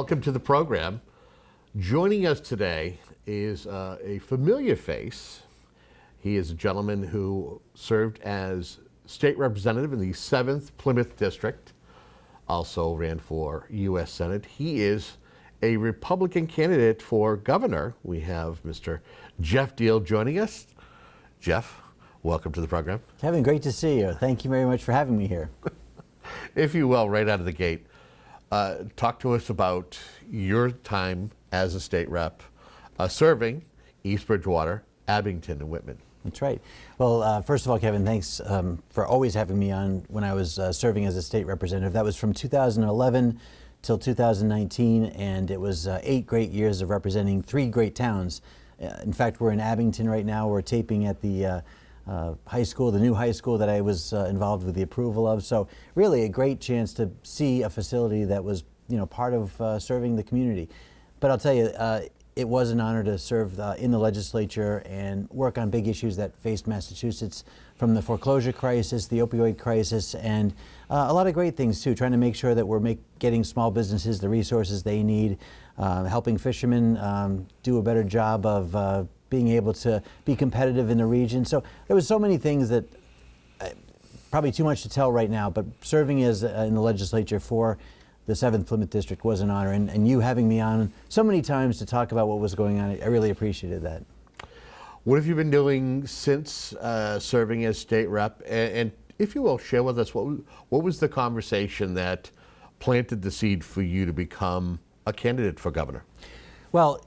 welcome to the program. Joining us today is a familiar face. He is a gentleman who served as state representative in the 7th Plymouth District, also ran for U.S. Senate. He is a Republican candidate for governor. We have Mr. Geoff Diehl joining us. Geoff, welcome to the program. Kevin, great to see you. Thank you very much for having me here. If you will, right out of the gate, talk to us about your time as a state rep, serving East Bridgewater, Abington, and Whitman. That's right. Well, first of all, Kevin, thanks for always having me on when I was serving as a state representative. That was from 2011 till 2019, and it was 8 great years of representing 3 great towns. In fact, we're in Abington right now. We're taping at the high school, the new high school that I was involved with the approval of. So really a great chance to see a facility that was, part of serving the community. But I'll tell you, it was an honor to serve in the legislature and work on big issues that faced Massachusetts, from the foreclosure crisis, the opioid crisis, and a lot of great things too, trying to make sure that we're getting small businesses the resources they need, helping fishermen do a better job of being able to be competitive in the region. So there was so many things that probably too much to tell right now, but serving as in the legislature for the 7th Plymouth District was an honor, and you having me on so many times to talk about what was going on, I really appreciated that. What have you been doing since serving as state rep? And if you will, share with us what was the conversation that planted the seed for you to become a candidate for governor? Well,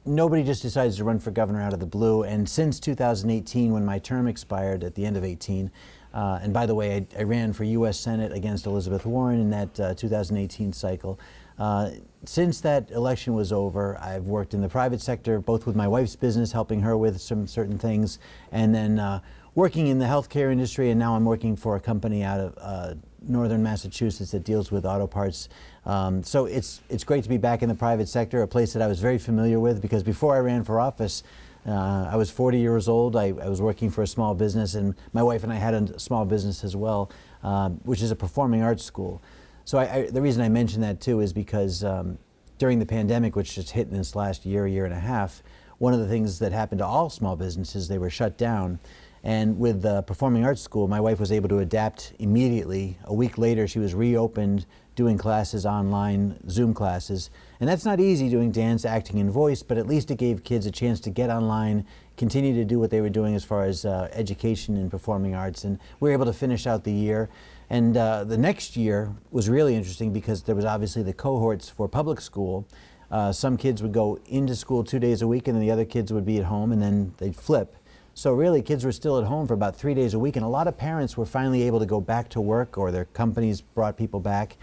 nobody just decides to run for governor out of the blue, and since 2018, when my term expired at the end of 18, and by the way, I ran for U.S. Senate against Elizabeth Warren in that 2018 cycle. Since that election was over, I've worked in the private sector, both with my wife's business, helping her with some certain things, and then working in the healthcare industry, and now I'm working for a company out of northern Massachusetts that deals with auto parts. So it's great to be back in the private sector, a place that I was very familiar with, because before I ran for office, I was 40 years old. I was working for a small business, and my wife and I had a small business as well, which is a performing arts school. So the reason I mention that too is because during the pandemic, which just hit in this last year and a half, one of the things that happened to all small businesses, they were shut down. And with the Performing Arts School, my wife was able to adapt immediately. A week later, she was reopened, doing classes online, Zoom classes. And that's not easy, doing dance, acting, and voice, but at least it gave kids a chance to get online, continue to do what they were doing as far as education and performing arts. And we were able to finish out the year. And the next year was really interesting because there was obviously the cohorts for public school. Some kids would go into school 2 days a week, and then the other kids would be at home, and then they'd flip. So really, kids were still at home for about 3 days a week, and a lot of parents were finally able to go back to work, or their companies brought people back.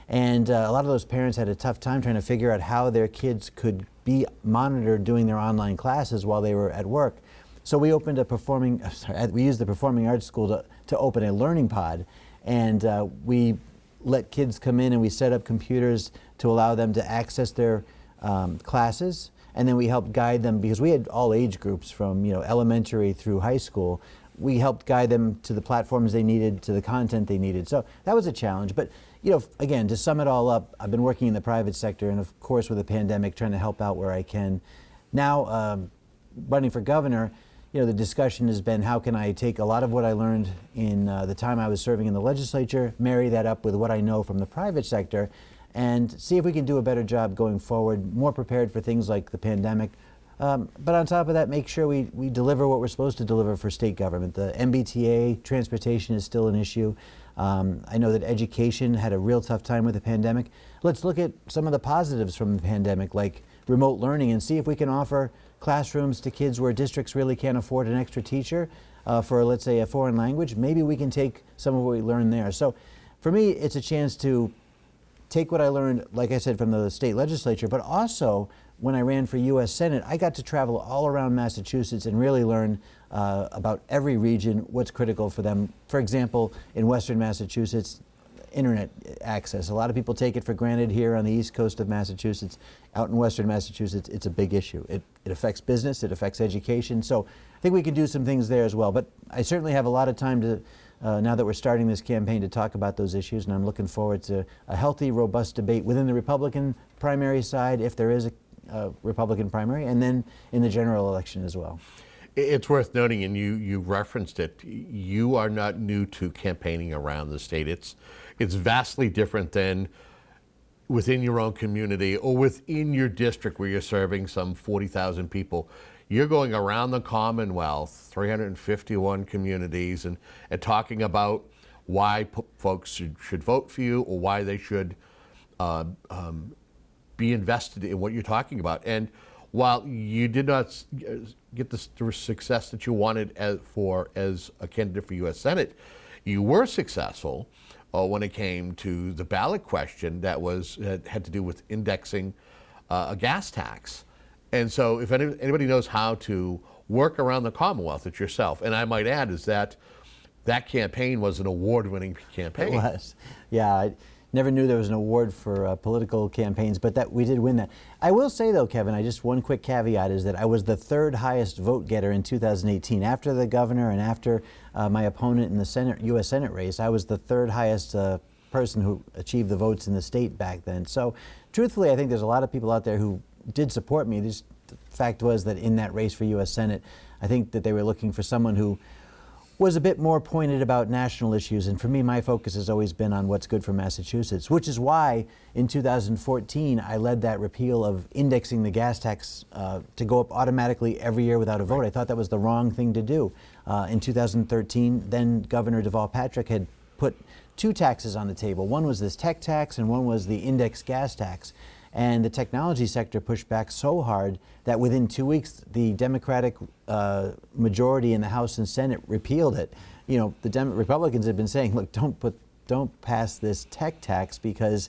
And a lot of those parents had a tough time trying to figure out how their kids could be monitored doing their online classes while they were at work. So we opened we used the Performing Arts School to open a learning pod, and we let kids come in and we set up computers to allow them to access their classes. And then we helped guide them, because we had all age groups from elementary through high school. We helped guide them to the platforms they needed, to the content they needed. So that was a challenge. But again, to sum it all up, I've been working in the private sector, and of course with the pandemic, trying to help out where I can. Now, running for governor, the discussion has been, how can I take a lot of what I learned in the time I was serving in the legislature, marry that up with what I know from the private sector, and see if we can do a better job going forward, more prepared for things like the pandemic. But on top of that, make sure we deliver what we're supposed to deliver for state government. The MBTA, transportation, is still an issue. I know that education had a real tough time with the pandemic. Let's look at some of the positives from the pandemic, like remote learning, and see if we can offer classrooms to kids where districts really can't afford an extra teacher for, let's say, a foreign language. Maybe we can take some of what we learned there. So for me, it's a chance to take what I learned, like I said, from the state legislature, but also when I ran for U.S. Senate, I got to travel all around Massachusetts and really learn about every region, what's critical for them. For example, in Western Massachusetts, internet access. A lot of people take it for granted here on the east coast of Massachusetts. Out in Western Massachusetts, it's a big issue. It affects business, it affects education. So I think we can do some things there as well. But I certainly have a lot of time to now that we're starting this campaign to talk about those issues, and I'm looking forward to a healthy, robust debate within the Republican primary side, if there is a Republican primary, and then in the general election as well. It's worth noting, and you referenced it, you are not new to campaigning around the state. It's vastly different than within your own community or within your district where you're serving some 40,000 people. You're going around the Commonwealth, 351 communities, and talking about why folks should vote for you or why they should be invested in what you're talking about. And while you did not get the success that you wanted as a candidate for U.S. Senate, you were successful when it came to the ballot question that had to do with indexing a gas tax. And so if anybody knows how to work around the Commonwealth, it's yourself. And I might add is that campaign was an award-winning campaign. It was. Yeah, I never knew there was an award for political campaigns, but that we did win that. I will say though, Kevin, one quick caveat is that I was the third highest vote getter in 2018. After the governor and after my opponent in the U.S. Senate race, I was the third highest person who achieved the votes in the state back then. So truthfully, I think there's a lot of people out there who did support me. The fact was that in that race for U.S. Senate, I think that they were looking for someone who was a bit more pointed about national issues. And for me, my focus has always been on what's good for Massachusetts, which is why in 2014, I led that repeal of indexing the gas tax to go up automatically every year without a vote. I thought that was the wrong thing to do. In 2013, then Governor Deval Patrick had put two taxes on the table. One was this tech tax and one was the index gas tax. And the technology sector pushed back so hard that within 2 weeks, the Democratic majority in the House and Senate repealed it. You know, the Republicans have been saying, look, don't pass this tech tax because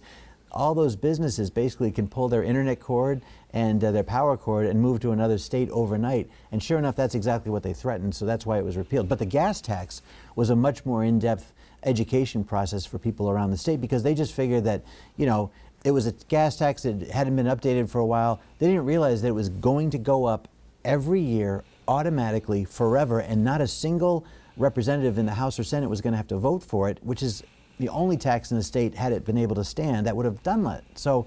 all those businesses basically can pull their internet cord and their power cord and move to another state overnight. And sure enough, that's exactly what they threatened, so that's why it was repealed. But the gas tax was a much more in-depth education process for people around the state because they just figured that, you know, it was a gas tax that hadn't been updated for a while. They didn't realize that it was going to go up every year automatically forever, and not a single representative in the House or Senate was going to have to vote for it, which is the only tax in the state, had it been able to stand, that would have done that. So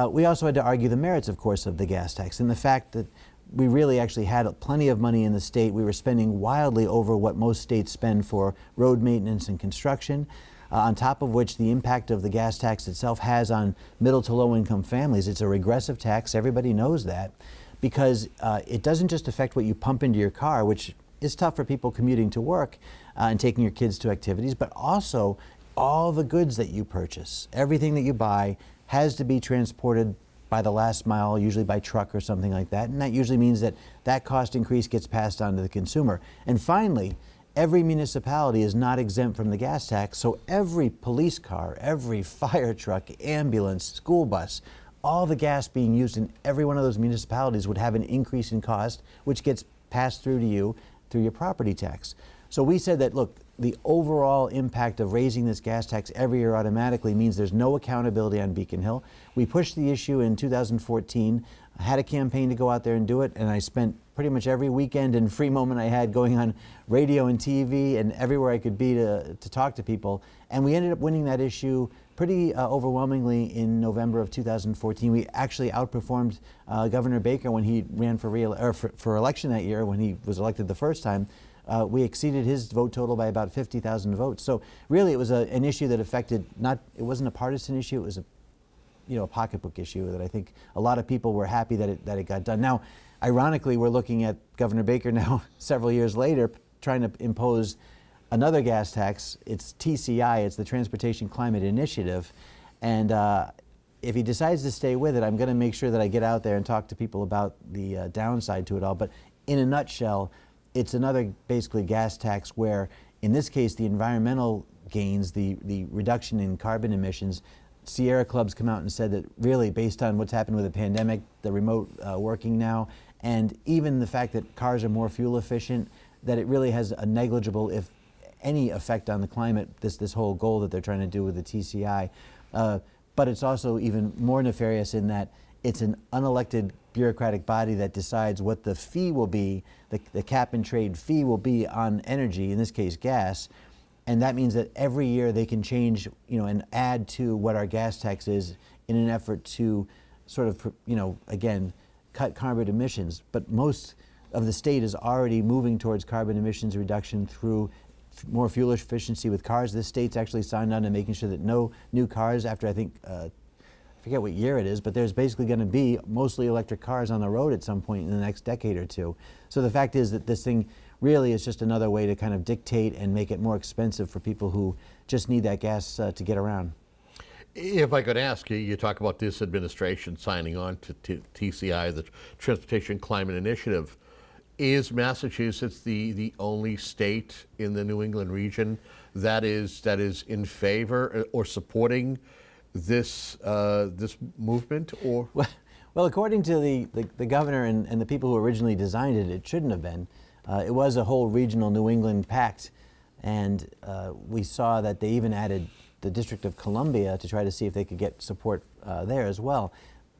we also had to argue the merits, of course, of the gas tax and the fact that we really actually had plenty of money in the state. We were spending wildly over what most states spend for road maintenance and construction. On top of which the impact of the gas tax itself has on middle to low income families. It's a regressive tax, everybody knows that, because it doesn't just affect what you pump into your car, which is tough for people commuting to work and taking your kids to activities, but also all the goods that you purchase. Everything that you buy has to be transported by the last mile, usually by truck or something like that, and that usually means that that cost increase gets passed on to the consumer. And finally, every municipality is not exempt from the gas tax, so every police car, every fire truck, ambulance, school bus, all the gas being used in every one of those municipalities would have an increase in cost, which gets passed through to you through your property tax. So we said that, look, the overall impact of raising this gas tax every year automatically means there's no accountability on Beacon Hill. We pushed the issue in 2014, had a campaign to go out there and do it, and I spent pretty much every weekend and free moment I had going on radio and TV and everywhere I could be to talk to people. And we ended up winning that issue pretty overwhelmingly in November of 2014. We actually outperformed Governor Baker when he ran for election that year, when he was elected the first time. We exceeded his vote total by about 50,000 votes. So really it was an issue that affected, it wasn't a partisan issue, it was a pocketbook issue that I think a lot of people were happy that it got done. Now, ironically, we're looking at Governor Baker now, several years later, trying to impose another gas tax. It's TCI, it's the Transportation Climate Initiative. And if he decides to stay with it, I'm going to make sure that I get out there and talk to people about the downside to it all. But in a nutshell, it's another basically gas tax where, in this case, the environmental gains, the reduction in carbon emissions, Sierra Club's come out and said that really based on what's happened with the pandemic, the remote working now, and even the fact that cars are more fuel efficient, that it really has a negligible, if any, effect on the climate, this whole goal that they're trying to do with the TCI. But it's also even more nefarious in that it's an unelected bureaucratic body that decides what the fee will be, the cap and trade fee will be on energy, in this case gas, And that means that every year they can change, and add to what our gas tax is in an effort to sort of, again, cut carbon emissions. But most of the state is already moving towards carbon emissions reduction through more fuel efficiency with cars. This state's actually signed on to making sure that no new cars after, I think, I forget what year it is, but there's basically going to be mostly electric cars on the road at some point in the next decade or two. So the fact is that this thing really is just another way to kind of dictate and make it more expensive for people who just need that gas to get around. If I could ask you, you talk about this administration signing on to TCI, the Transportation Climate Initiative. Is Massachusetts the only state in the New England region that is in favor or supporting this movement? Or well, according to the governor and the people who originally designed it, it shouldn't have been. It was a whole regional New England pact, and we saw that they even added the District of Columbia to try to see if they could get support there as well.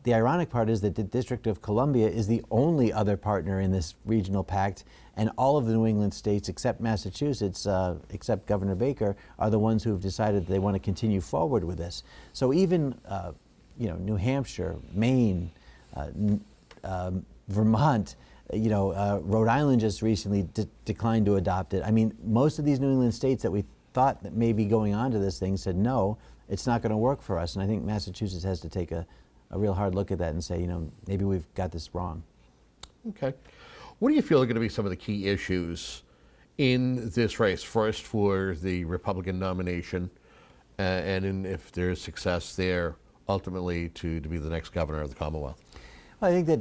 The ironic part is that the District of Columbia is the only other partner in this regional pact, and all of the New England states except Massachusetts, except Governor Baker, are the ones who have decided that they want to continue forward with this. So even New Hampshire, Maine, Vermont, Rhode Island just recently declined to adopt it. I mean, most of these New England states that we thought that may be going on to this thing said, no, it's not going to work for us. And I think Massachusetts has to take a real hard look at that and say, maybe we've got this wrong. Okay. What do you feel are going to be some of the key issues in this race? First, for the Republican nomination, if there's success there, ultimately to be the next governor of the Commonwealth? Well, I think that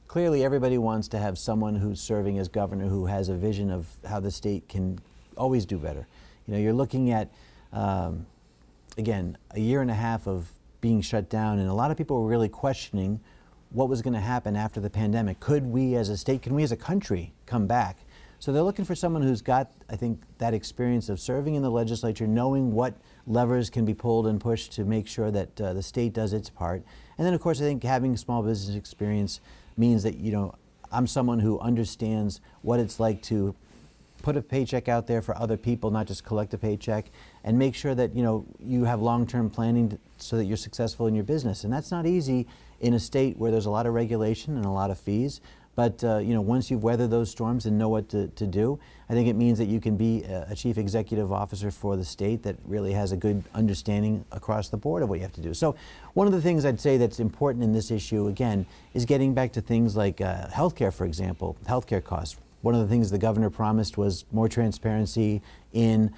clearly everybody wants to have someone who's serving as governor who has a vision of how the state can always do better. You're looking at, again, a year and a half of being shut down, and a lot of people were really questioning what was going to happen after the pandemic. Could we as a state, can we as a country come back? So they're looking for someone who's got, I think, that experience of serving in the legislature, knowing what levers can be pulled and pushed to make sure that the state does its part. And then, of course, I think having small business experience means that, I'm someone who understands what it's like to put a paycheck out there for other people, not just collect a paycheck, and make sure that you have long-term planning so that you're successful in your business. And that's not easy in a state where there's a lot of regulation and a lot of fees. But once you've weathered those storms and know what to do, I think it means that you can be a chief executive officer for the state that really has a good understanding across the board of what you have to do. So one of the things I'd say that's important in this issue, again, is getting back to things like healthcare, for example, healthcare costs. One of the things the governor promised was more transparency in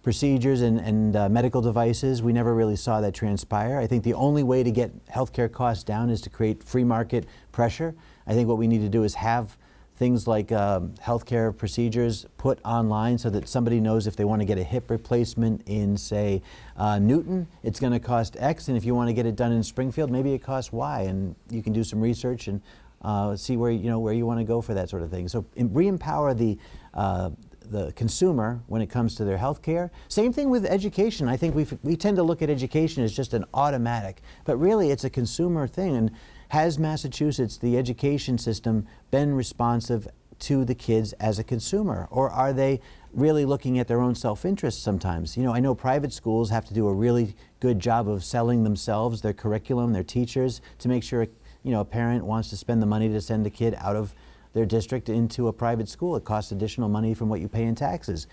procedures and medical devices. We never really saw that transpire. I think the only way to get healthcare costs down is to create free market pressure. I think what we need to do is have things like healthcare procedures put online so that somebody knows if they want to get a hip replacement in, say, Newton, it's going to cost X, and if you want to get it done in Springfield, maybe it costs Y, and you can do some research and see where you want to go for that sort of thing. So re-empower the consumer when it comes to their health care. Same thing with education. I think we tend to look at education as just an automatic, but really it's a consumer thing. And has Massachusetts, the education system, been responsive to the kids as a consumer? Or are they really looking at their own self-interest sometimes? I know private schools have to do a really good job of selling themselves, their curriculum, their teachers, to make sure a parent wants to spend the money to send a kid out of their district into a private school. It costs additional money from what you pay in taxes.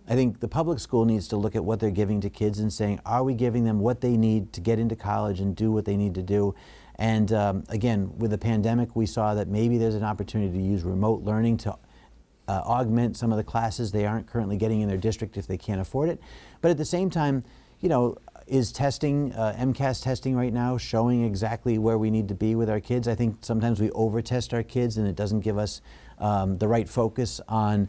I think the public school needs to look at what they're giving to kids and saying, are we giving them what they need to get into college and do what they need to do? And again, with the pandemic, we saw that maybe there's an opportunity to use remote learning to augment some of the classes they aren't currently getting in their district if they can't afford it. But at the same time, is testing, MCAS testing right now, showing exactly where we need to be with our kids? I think sometimes we over-test our kids and it doesn't give us the right focus on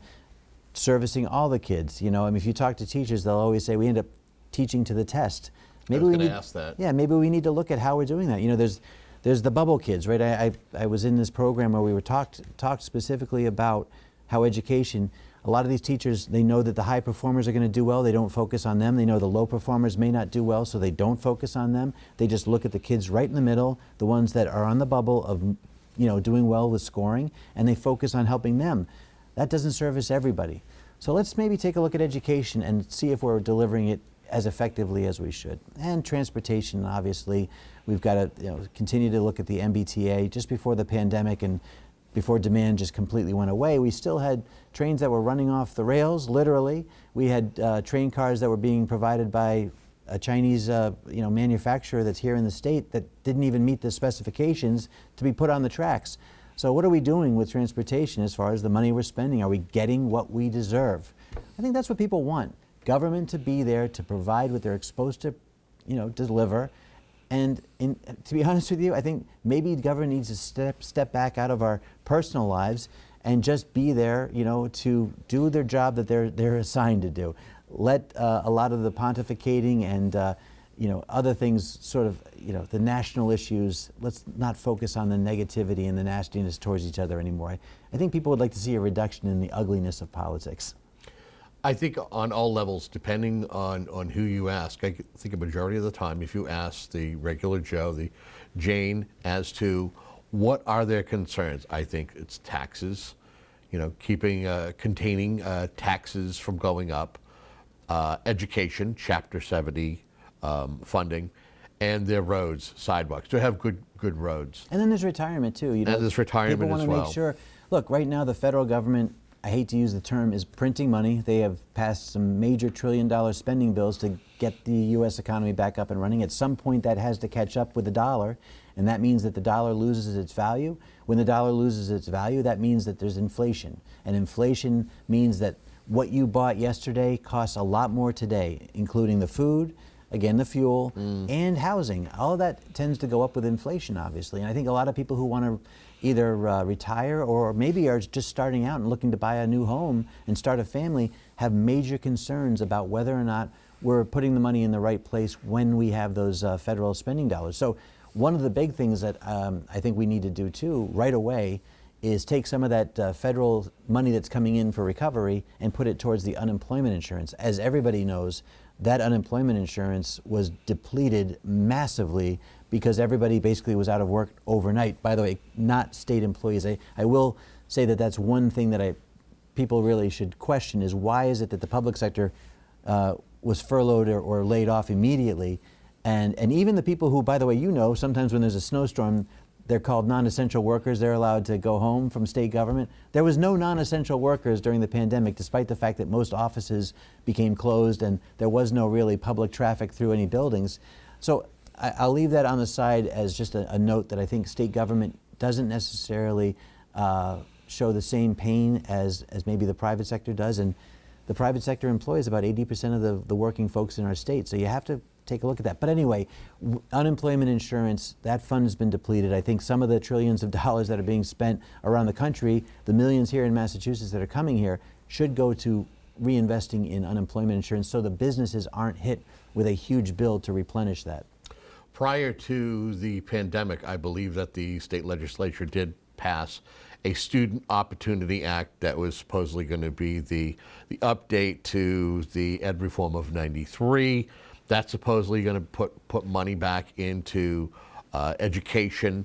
servicing all the kids. If you talk to teachers, they'll always say we end up teaching to the test. Maybe I was going to ask that. Yeah, maybe we need to look at how we're doing that. There's the bubble kids, right? I was in this program where we were talked specifically about how education, a lot of these teachers, they know that the high performers are going to do well. They don't focus on them. They know the low performers may not do well, so they don't focus on them. They just look at the kids right in the middle, the ones that are on the bubble of, doing well with scoring, and they focus on helping them. That doesn't service everybody. So let's maybe take a look at education and see if we're delivering it as effectively as we should. And transportation, obviously, we've got to continue to look at the MBTA. Just before the pandemic and before demand just completely went away, we still had trains that were running off the rails, literally. We had train cars that were being provided by a Chinese manufacturer that's here in the state that didn't even meet the specifications to be put on the tracks. So what are we doing with transportation as far as the money we're spending? Are we getting what we deserve? I think that's what people want. Government to be there to provide what they're supposed to deliver. And to be honest with you, I think maybe government needs to step back out of our personal lives and just be there, to do their job that they're assigned to do. Let a lot of the pontificating and other things, sort of the national issues. Let's not focus on the negativity and the nastiness towards each other anymore. I think people would like to see a reduction in the ugliness of politics. I think on all levels, depending on who you ask, I think a majority of the time, if you ask the regular Joe, the Jane, as to what are their concerns, I think it's taxes, containing taxes from going up, education, Chapter 70 funding, and their roads, sidewalks, to have good roads. And then there's retirement too. And there's retirement people as well. People want to make sure. Look, right now the federal government, I hate to use the term, is printing money. They have passed some major trillion-dollar spending bills to get the U.S. economy back up and running. At some point, that has to catch up with the dollar, and that means that the dollar loses its value. When the dollar loses its value, that means that there's inflation, and inflation means that what you bought yesterday costs a lot more today, including the food, again, the fuel, and housing. All of that tends to go up with inflation, obviously, and I think a lot of people who want to either retire or maybe are just starting out and looking to buy a new home and start a family have major concerns about whether or not we're putting the money in the right place when we have those federal spending dollars. So one of the big things that I think we need to do too right away is take some of that federal money that's coming in for recovery and put it towards the unemployment insurance. As everybody knows, that unemployment insurance was depleted massively because everybody basically was out of work overnight. By the way, not state employees. I will say that that's one thing that people really should question is why is it that the public sector was furloughed or laid off immediately, and even the people who, by the way, sometimes when there's a snowstorm, they're called non-essential workers. They're allowed to go home from state government. There was no non-essential workers during the pandemic, despite the fact that most offices became closed and there was no really public traffic through any buildings. So I'll leave that on the side as just a note that I think state government doesn't necessarily show the same pain as maybe the private sector does. And the private sector employs about 80% of the working folks in our state. So you have to take a look at that. But anyway, unemployment insurance, that fund has been depleted. I think some of the trillions of dollars that are being spent around the country, the millions here in Massachusetts that are coming here, should go to reinvesting in unemployment insurance so the businesses aren't hit with a huge bill to replenish that. Prior to the pandemic, I believe that the state legislature did pass a Student Opportunity Act that was supposedly going to be the update to the ed reform of '93. That's supposedly going to put money back into education.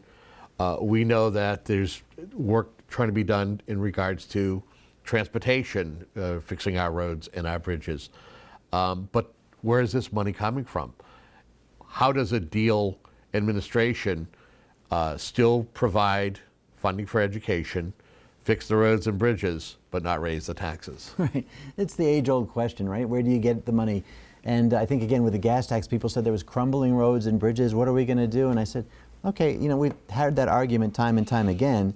We know that there's work trying to be done in regards to transportation, fixing our roads and our bridges. But where is this money coming from? How does a Diehl administration still provide funding for education, fix the roads and bridges, but not raise the taxes? Right. It's the age-old question, right? Where do you get the money? And I think, again, with the gas tax, people said there was crumbling roads and bridges. What are we going to do? And I said, okay, we've had that argument time and time again.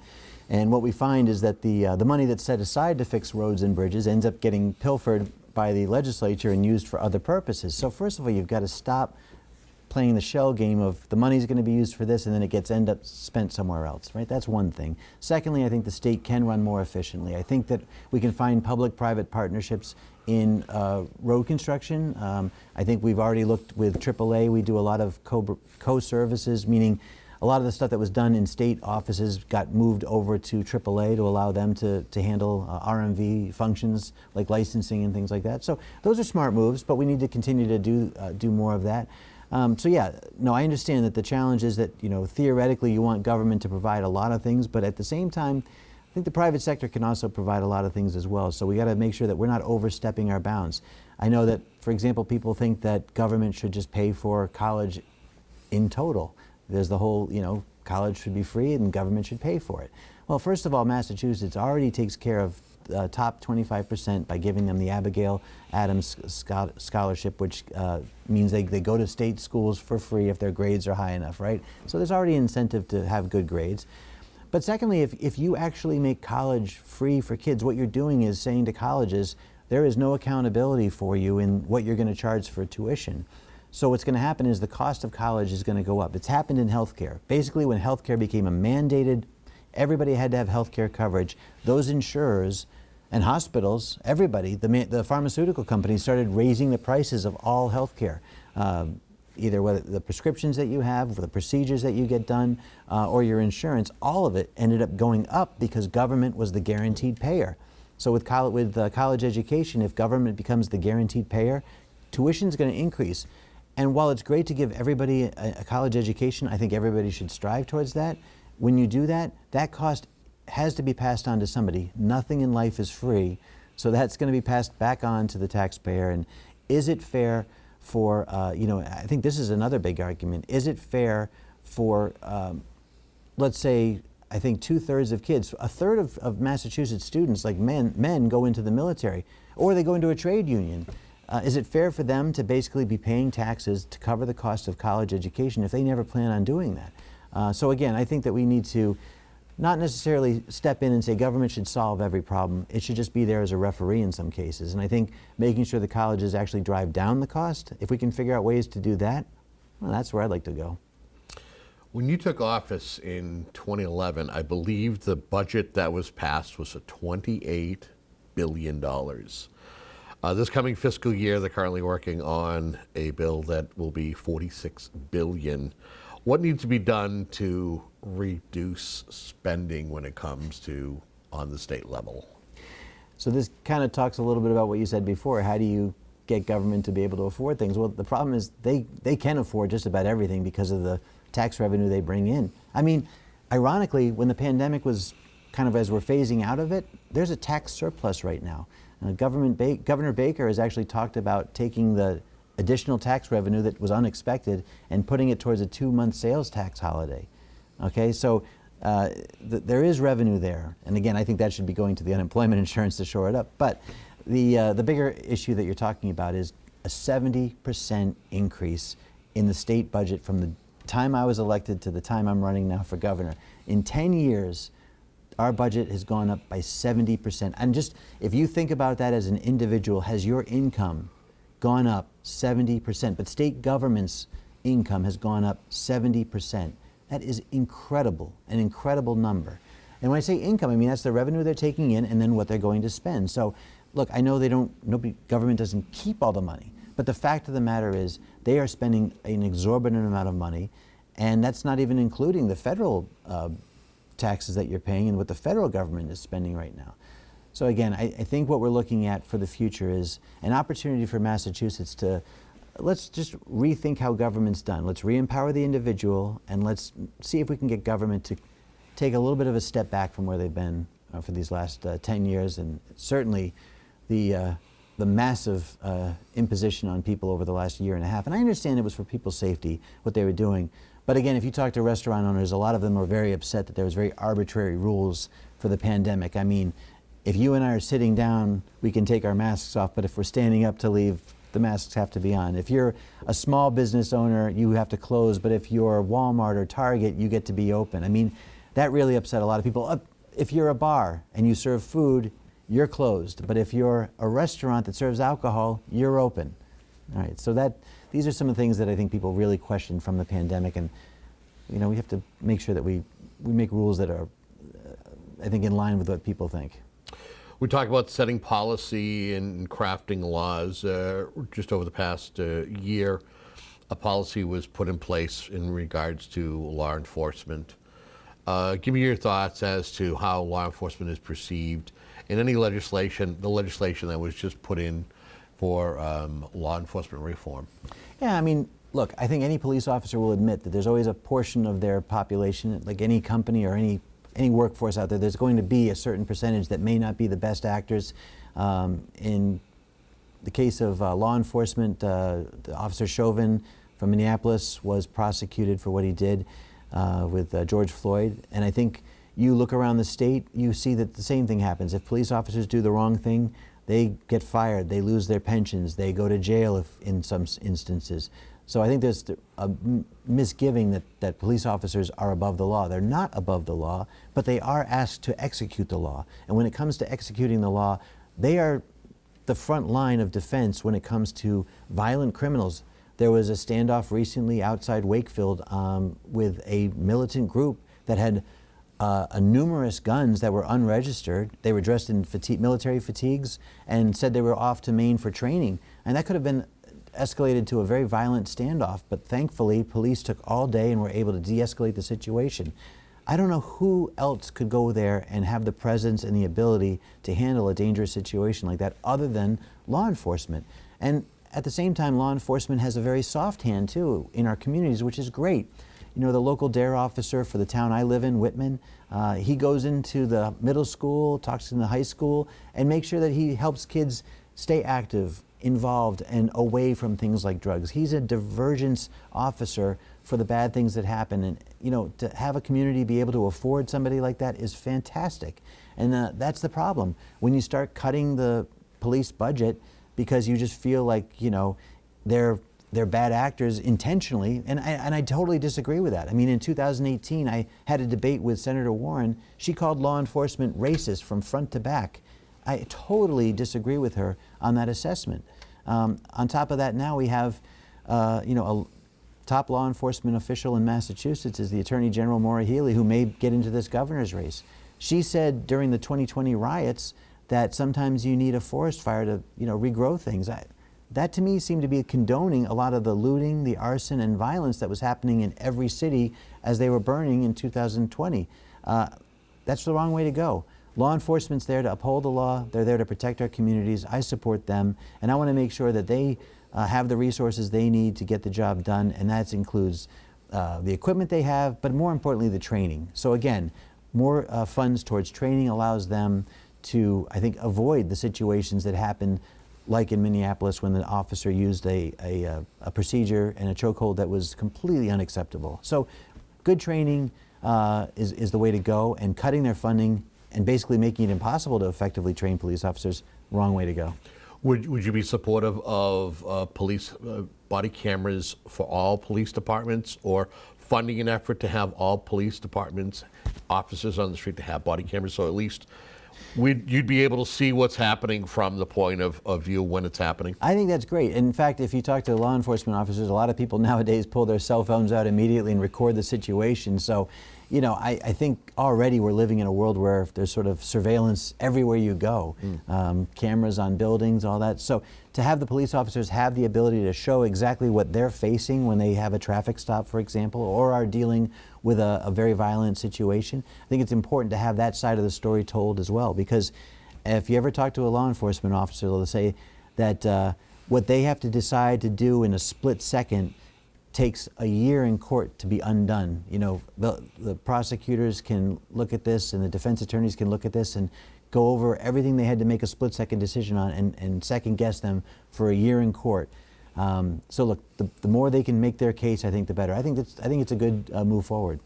And what we find is that the money that's set aside to fix roads and bridges ends up getting pilfered by the legislature and used for other purposes. So first of all, you've got to stop playing the shell game of the money's going to be used for this and then it end up spent somewhere else, right? That's one thing. Secondly, I think the state can run more efficiently. I think that we can find public-private partnerships in road construction. I think we've already looked with AAA. We do a lot of co-services, meaning a lot of the stuff that was done in state offices got moved over to AAA to allow them to handle RMV functions like licensing and things like that. So those are smart moves, but we need to continue to do more of that. So yeah, no, I understand that the challenge is that, theoretically you want government to provide a lot of things, but at the same time, I think the private sector can also provide a lot of things as well. So we got to make sure that we're not overstepping our bounds. I know that, for example, people think that government should just pay for college in total. There's the whole, college should be free and government should pay for it. Well, first of all, Massachusetts already takes care of top 25% by giving them the Abigail Adams Scholarship, which means they go to state schools for free if their grades are high enough, right? So there's already an incentive to have good grades. But secondly, if you actually make college free for kids, what you're doing is saying to colleges, there is no accountability for you in what you're going to charge for tuition. So what's going to happen is the cost of college is going to go up. It's happened in healthcare. Basically, when healthcare became a mandated, everybody had to have healthcare coverage, those insurers and hospitals, everybody, the pharmaceutical companies started raising the prices of all healthcare. Either whether the prescriptions that you have, or the procedures that you get done, or your insurance, all of it ended up going up because government was the guaranteed payer. So with college education, if government becomes the guaranteed payer, tuition is going to increase. And while it's great to give everybody a college education, I think everybody should strive towards that. When you do that, that cost has to be passed on to somebody. Nothing in life is free, so that's going to be passed back on to the taxpayer. And is it fair for, I think this is another big argument. Is it fair for, let's say, I think 2/3 of kids, a third of Massachusetts students, like men go into the military, or they go into a trade union. Is it fair for them to basically be paying taxes to cover the cost of college education if they never plan on doing that? So again, I think that we need to not necessarily step in and say government should solve every problem. It should just be there as a referee in some cases. And I think making sure the colleges actually drive down the cost, if we can figure out ways to do that, well, that's where I'd like to go. When you took office in 2011, I believe the budget that was passed was a $28 billion. This coming fiscal year, they're currently working on a bill that will be $46 billion. What needs to be done to reduce spending when it comes to on the state level? So this kind of talks a little bit about what you said before. How do you get government to be able to afford things? Well, the problem is they can afford just about everything because of the tax revenue they bring in. I mean, ironically, when the pandemic was kind of as we're phasing out of it, there's a tax surplus right now. Governor Baker has actually talked about taking the additional tax revenue that was unexpected and putting it towards a 2-month sales tax holiday. Okay, so there is revenue there. And again, I think that should be going to the unemployment insurance to shore it up. But the bigger issue that you're talking about is a 70% increase in the state budget from the time I was elected to the time I'm running now for governor. In 10 years, our budget has gone up by 70%. And just, if you think about that as an individual, has your income gone up 70%? But state government's income has gone up 70%. That is incredible, an incredible number. And when I say income, I mean that's the revenue they're taking in and then what they're going to spend. So look, I know government doesn't keep all the money, but the fact of the matter is they are spending an exorbitant amount of money, and that's not even including the federal taxes that you're paying and what the federal government is spending right now. So again, I think what we're looking at for the future is an opportunity for Massachusetts to, let's just rethink how government's done. Let's re-empower the individual, and let's see if we can get government to take a little bit of a step back from where they've been for these last 10 years, and certainly the massive imposition on people over the last year and a half. And I understand it was for people's safety, what they were doing. But again, if you talk to restaurant owners, a lot of them were very upset that there was very arbitrary rules for the pandemic. I mean, if you and I are sitting down, we can take our masks off, but if we're standing up to leave, the masks have to be on. If you're a small business owner, you have to close, but if you're Walmart or Target, you get to be open. I mean, that really upset a lot of people. If you're a bar and you serve food, you're closed. But if you're a restaurant that serves alcohol, you're open. All right, so these are some of the things that I think people really question from the pandemic, and we have to make sure that we make rules that are, I think, in line with what people think. We talk about setting policy and crafting laws. Just over the past year, a policy was put in place in regards to law enforcement. Give me your thoughts as to how law enforcement is perceived in any legislation, the legislation that was just put in for law enforcement reform. Yeah, I mean, look, I think any police officer will admit that there's always a portion of their population, like any company or any any workforce out there, there's going to be a certain percentage that may not be the best actors. In the case of law enforcement, Officer Chauvin from Minneapolis was prosecuted for what he did with George Floyd. And I think you look around the state, you see that the same thing happens. If police officers do the wrong thing, they get fired, they lose their pensions, they go to jail in some instances. So I think there's a misgiving that police officers are above the law. They're not above the law, but they are asked to execute the law. And when it comes to executing the law, they are the front line of defense when it comes to violent criminals. There was a standoff recently outside Wakefield with a militant group that had numerous guns that were unregistered. They were dressed in military fatigues and said they were off to Maine for training. And that could have been escalated to a very violent standoff, but thankfully police took all day and were able to de-escalate the situation. I don't know who else could go there and have the presence and the ability to handle a dangerous situation like that other than law enforcement. And at the same time, law enforcement has a very soft hand too in our communities, which is great. You know, the local DARE officer for the town I live in, Whitman, he goes into the middle school, talks in the high school, and makes sure that he helps kids stay active, involved, and away from things like drugs. He's a divergence officer for the bad things that happen. And, you know, to have a community be able to afford somebody like that is fantastic. And that's the problem. When you start cutting the police budget because you just feel like, you know, they're bad actors intentionally, and I totally disagree with that. I mean, in 2018, I had a debate with Senator Warren. She called law enforcement racist from front to back. I totally disagree with her on that assessment. On top of that, now we have, you know, a top law enforcement official in Massachusetts is the Attorney General Maura Healey, who may get into this governor's race. She said during the 2020 riots that sometimes you need a forest fire to, you know, regrow things. That to me seemed to be condoning a lot of the looting, the arson, and violence that was happening in every city as they were burning in 2020. That's the wrong way to go. Law enforcement's there to uphold the law. They're there to protect our communities. I support them, and I want to make sure that they have the resources they need to get the job done, and that includes the equipment they have, but more importantly, the training. So again, more funds towards training allows them to, I think, avoid the situations that happen like in Minneapolis when the officer used a procedure and a chokehold that was completely unacceptable. So good training is the way to go, and cutting their funding and basically making it impossible to effectively train police officers, wrong way to go. Would you be supportive of police body cameras for all police departments, or funding an effort to have all police departments, officers on the street to have body cameras, so at least you'd be able to see what's happening from the point of view when it's happening? I think that's great. In fact, if you talk to law enforcement officers, a lot of people nowadays pull their cell phones out immediately and record the situation. So, you know, I think already we're living in a world where there's sort of surveillance everywhere you go, cameras on buildings, all that. So to have the police officers have the ability to show exactly what they're facing when they have a traffic stop, for example, or are dealing with a very violent situation, I think it's important to have that side of the story told as well. Because if you ever talk to a law enforcement officer, they'll say that what they have to decide to do in a split second takes a year in court to be undone. You know, the prosecutors can look at this and the defense attorneys can look at this and go over everything they had to make a split-second decision on and second-guess them for a year in court. So look, the more they can make their case, I think the better. I think it's a good move forward.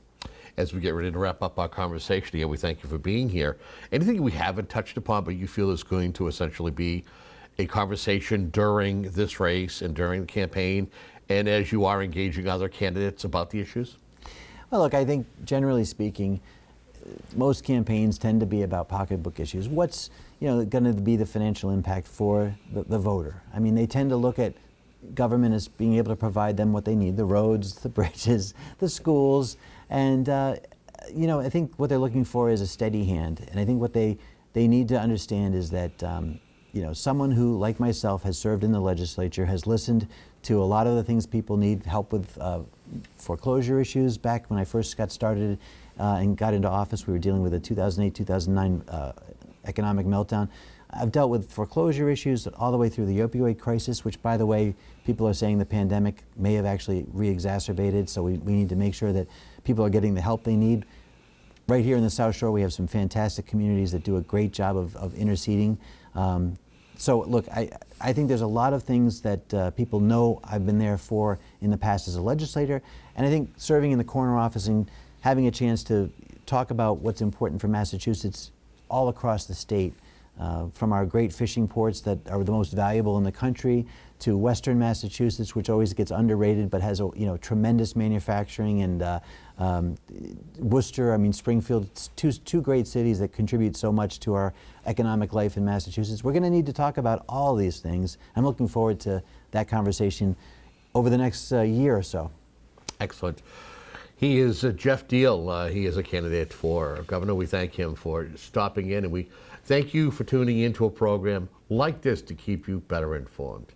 As we get ready to wrap up our conversation here, we thank you for being here. Anything we haven't touched upon but you feel is going to essentially be a conversation during this race and during the campaign, and as you are engaging other candidates about the issues? Well, look, I think generally speaking, most campaigns tend to be about pocketbook issues. What's going to be the financial impact for the voter? I mean, they tend to look at government as being able to provide them what they need: the roads, the bridges, the schools, and I think what they're looking for is a steady hand. And I think what they need to understand is that someone who, like myself, has served in the legislature, has listened to a lot of the things people need help with. Foreclosure issues. Back when I first got started and got into office, we were dealing with a 2008-2009 economic meltdown. I've dealt with foreclosure issues all the way through the opioid crisis, which, by the way, people are saying the pandemic may have actually re-exacerbated, so we need to make sure that people are getting the help they need. right here in the South Shore, we have some fantastic communities that do a great job of interceding. So look, I think there's a lot of things that people know I've been there for in the past as a legislator, and I think serving in the corner office and having a chance to talk about what's important for Massachusetts all across the state, from our great fishing ports that are the most valuable in the country to Western Massachusetts, which always gets underrated but has tremendous manufacturing, and Worcester, I mean Springfield, two great cities that contribute so much to our economic life in Massachusetts. We're going to need to talk about all these things. I'm looking forward to that conversation over the next year or so. Excellent. He is Geoff Diehl. He is a candidate for governor. We thank him for stopping in, and we thank you for tuning into a program like this to keep you better informed.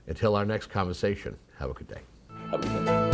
Until our next conversation, have a good day. Have a good day.